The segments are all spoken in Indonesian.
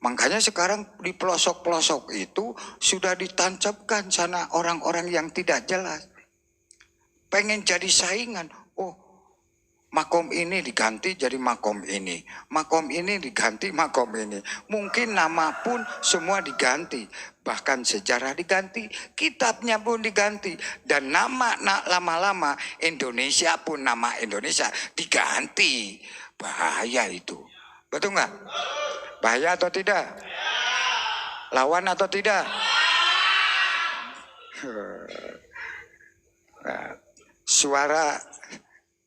Makanya sekarang di pelosok-pelosok itu sudah ditancapkan sana orang-orang yang tidak jelas. Pengen jadi saingan. Oh, makom ini diganti jadi makom ini. Makom ini diganti makom ini. Mungkin nama pun semua diganti. Bahkan sejarah diganti. Kitabnya pun diganti. Dan nama lama-lama Indonesia pun nama Indonesia diganti. Bahaya itu. Betul nggak? Bahaya atau tidak? Lawan atau tidak? Suara,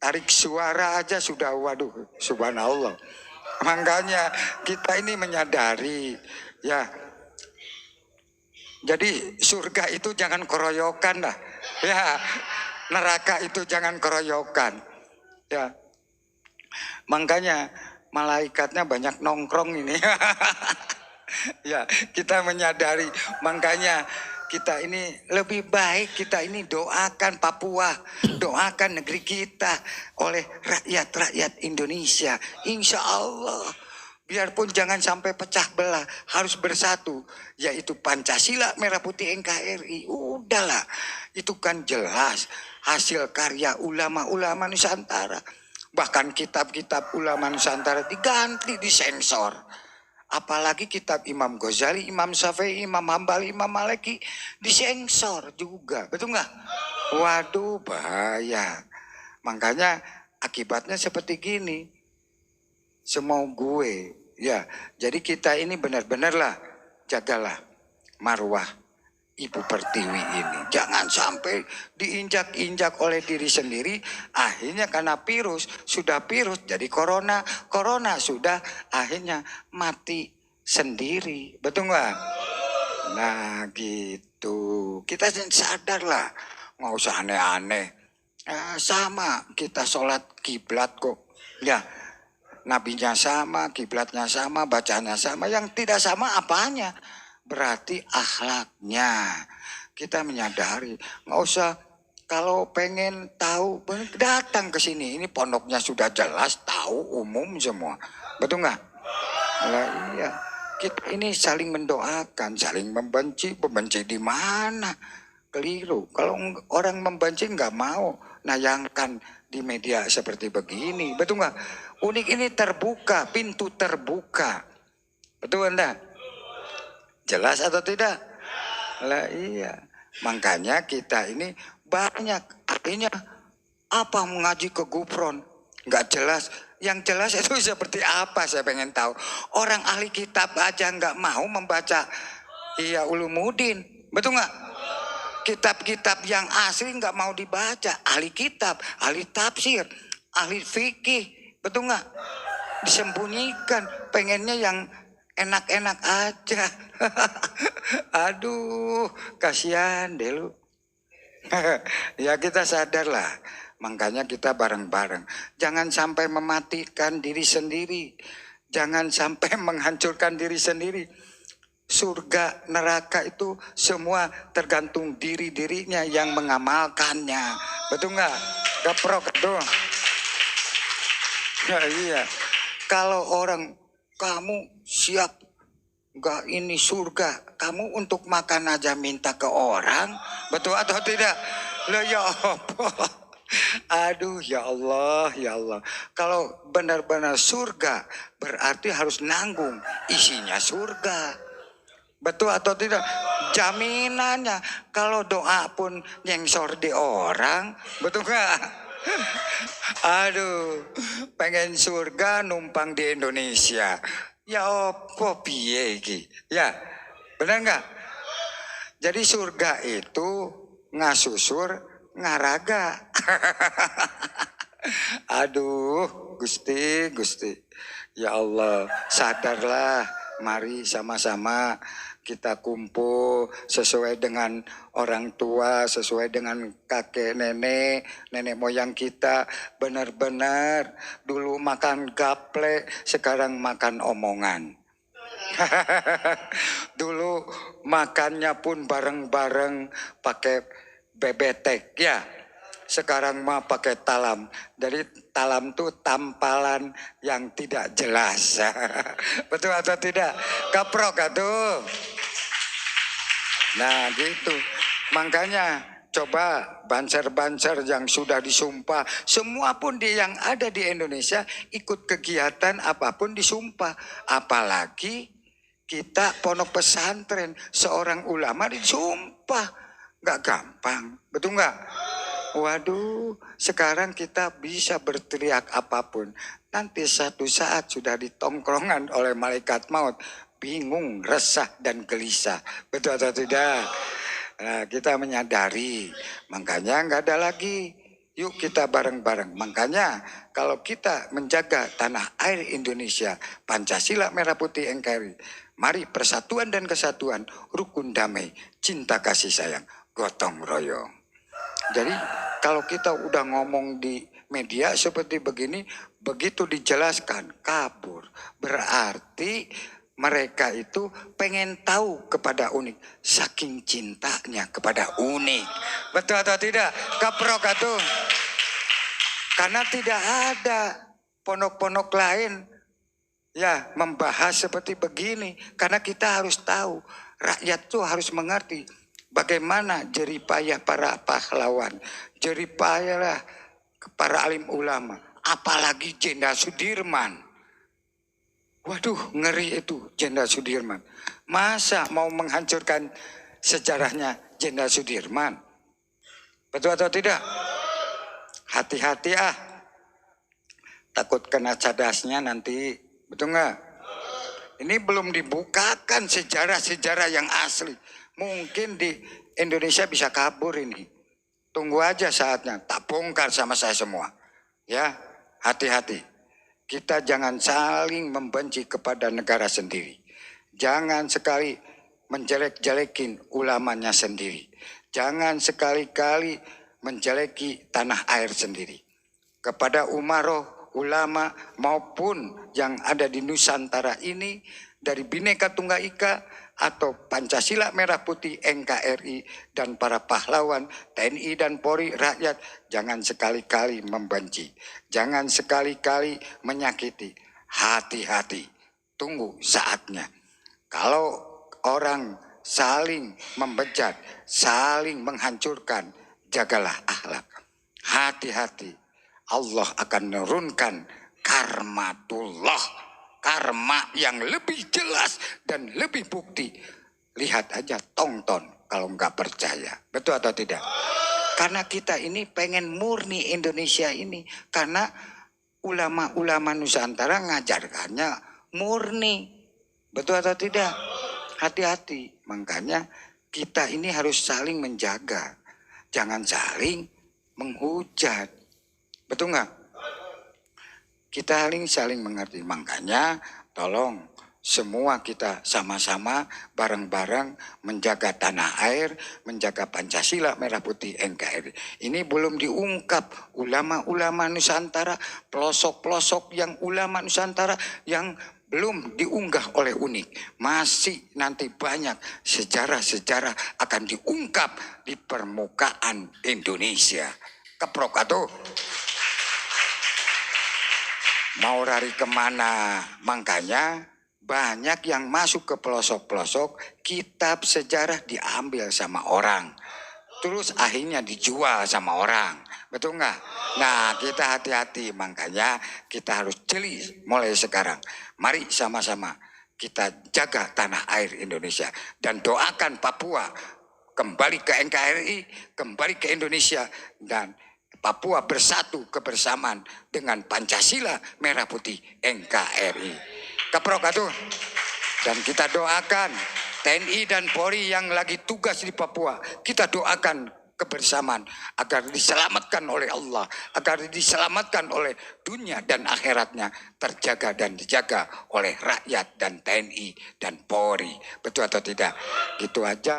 tarik suara aja sudah, waduh, subhanallah. Makanya kita ini menyadari, ya. Jadi surga itu jangan keroyokan lah, ya. Neraka itu jangan keroyokan, ya. Makanya malaikatnya banyak nongkrong ini. Ya, kita menyadari, makanya kita ini lebih baik kita ini doakan Papua, doakan negeri kita oleh rakyat-rakyat Indonesia. Insya Allah, biarpun jangan sampai pecah belah, harus bersatu, yaitu Pancasila, Merah Putih NKRI. Udahlah, itu kan jelas hasil karya ulama-ulama Nusantara. Bahkan kitab-kitab ulama Nusantara diganti, disensor. Apalagi kitab Imam Ghazali, Imam Syafi'i, Imam Hambali, Imam Maliki disensor juga, betul nggak? Waduh, bahaya. Makanya akibatnya seperti gini. Semau gue, ya. Jadi kita ini benar-benar lah, jagalah marwah Ibu Pertiwi ini. Jangan sampai diinjak-injak oleh diri sendiri. Akhirnya karena virus, sudah virus jadi corona. Corona sudah akhirnya mati sendiri. Betul nggak? Nah gitu. Kita sadar lah. Nggak usah aneh-aneh. Sama kita sholat kiblat kok. Ya, nabinya sama, kiblatnya sama, bacaannya sama. Yang tidak sama apanya? Berarti akhlaknya. Kita menyadari, nggak usah kalau pengen tahu datang ke sini. Ini pondoknya sudah jelas, tahu umum semua, betul nggak? Nah, iya, kita ini saling mendoakan, saling membenci. Membenci di mana? Keliru. Kalau orang membenci nggak mau nayangkan di media seperti begini, betul nggak? Unik ini terbuka, pintu terbuka, betul Anda? Jelas atau tidak? Lah iya. Makanya kita ini banyak artinya apa mengaji ke Gufron nggak jelas. Yang jelas itu seperti apa saya pengen tahu. Orang ahli kitab aja nggak mau membaca Ihya Ulumuddin, betul nggak? Kitab-kitab yang asli nggak mau dibaca. Ahli kitab, ahli tafsir, ahli fikih, betul nggak? Disembunyikan, pengennya yang enak-enak aja. Aduh, kasihan deh lu. Ya kita sadar lah. Makanya kita bareng-bareng. Jangan sampai mematikan diri sendiri. Jangan sampai menghancurkan diri sendiri. Surga, neraka itu semua tergantung diri-dirinya yang mengamalkannya. Betul nggak? Gaprok tuh. Ya, iya. Kalau orang kamu siap enggak ini surga, kamu untuk makan aja minta ke orang, betul atau tidak? Lah ya apa? Aduh ya Allah, ya Allah. Kalau benar-benar surga berarti harus nanggung isinya surga. Betul atau tidak? Jaminannya kalau doa pun nyengsor di orang, betul nggak? Aduh, pengen surga numpang di Indonesia. Ya apa piye iki? Ya, benar nggak? Jadi surga itu ngasusur ngaraga. Aduh, Gusti, Gusti. Ya Allah, sadarlah. Mari sama-sama kita kumpul sesuai dengan orang tua, sesuai dengan kakek nenek, nenek moyang kita. Benar-benar dulu makan gaplek, sekarang makan omongan. Dulu makannya pun bareng-bareng pakai bebetek ya. sekarang mah pakai talam. Jadi talam tuh tampalan yang tidak jelas. Betul atau tidak? Kaprok atuh. Nah gitu. Makanya coba banser-banser yang sudah disumpah. Semua pun yang ada di Indonesia ikut kegiatan apapun disumpah. Apalagi kita pondok pesantren, seorang ulama disumpah. Nggak gampang, betul nggak? Waduh, sekarang kita bisa berteriak apapun. Nanti satu saat sudah ditongkrongan oleh malaikat maut. Bingung, resah, dan gelisah. Betul atau tidak? Nah, kita menyadari, makanya nggak ada lagi. Yuk kita bareng-bareng. Makanya kalau kita menjaga tanah air Indonesia, Pancasila Merah Putih NKRI, mari persatuan dan kesatuan, rukun damai, cinta kasih sayang, gotong royong. Jadi kalau kita udah ngomong di media seperti begini, begitu dijelaskan kabur. Berarti mereka itu pengen tahu kepada Unik, saking cintanya kepada Unik. Betul atau tidak? Kaprok atuh. Karena tidak ada pondok-pondok lain ya membahas seperti begini. Karena kita harus tahu, rakyat tuh harus mengerti bagaimana jeripayah para pahlawan, jeripayah para alim ulama, apalagi Jenderal Sudirman. Waduh, ngeri itu Jenderal Sudirman. Masa mau menghancurkan sejarahnya Jenderal Sudirman? Betul atau tidak? Hati-hati ah. Takut kena cadasnya nanti. Betul nggak? Ini belum dibukakan sejarah-sejarah yang asli. Mungkin di Indonesia bisa kabur ini. Tunggu aja saatnya. Tak bongkar sama saya semua. Ya, hati-hati. Kita jangan saling membenci kepada negara sendiri. Jangan sekali menjelek-jelekin ulamanya sendiri. Jangan sekali-kali menjeleki tanah air sendiri. Kepada umaroh, ulama maupun yang ada di Nusantara ini, dari Bhinneka Tunggal Ika atau Pancasila Merah Putih NKRI dan para pahlawan TNI dan Polri, rakyat, jangan sekali-kali membenci, jangan sekali-kali menyakiti. Hati-hati, tunggu saatnya. Kalau orang saling membejat, saling menghancurkan, jagalah akhlak. Hati-hati, Allah akan menurunkan karmatullah. Karma yang lebih jelas dan lebih bukti. Lihat aja, tonton kalau nggak percaya. Betul atau tidak? Karena kita ini pengen murni Indonesia ini. Karena ulama-ulama Nusantara ngajarkannya murni. Betul atau tidak? Hati-hati. Makanya kita ini harus saling menjaga. Jangan saling menghujat. Betul nggak? Kita saling mengerti. Makanya tolong semua kita sama-sama bareng-bareng menjaga tanah air, menjaga Pancasila Merah Putih NKRI. Ini belum diungkap ulama-ulama Nusantara, pelosok-pelosok yang ulama Nusantara yang belum diunggah oleh Unik. Masih nanti banyak sejarah-sejarah akan diungkap di permukaan Indonesia. Keprok atuh. Mau lari kemana? Makanya banyak yang masuk ke pelosok-pelosok, kitab sejarah diambil sama orang. Terus akhirnya dijual sama orang. Betul nggak? Nah, kita hati-hati. Makanya kita harus jeli mulai sekarang. Mari sama-sama kita jaga tanah air Indonesia. Dan doakan Papua kembali ke NKRI, kembali ke Indonesia. Dan Papua bersatu kebersamaan dengan Pancasila Merah Putih NKRI. Keprok atuh. Dan kita doakan TNI dan Polri yang lagi tugas di Papua. Kita doakan kebersamaan agar diselamatkan oleh Allah, agar diselamatkan oleh dunia dan akhiratnya, terjaga dan dijaga oleh rakyat dan TNI dan Polri. Betul atau tidak? Gitu aja.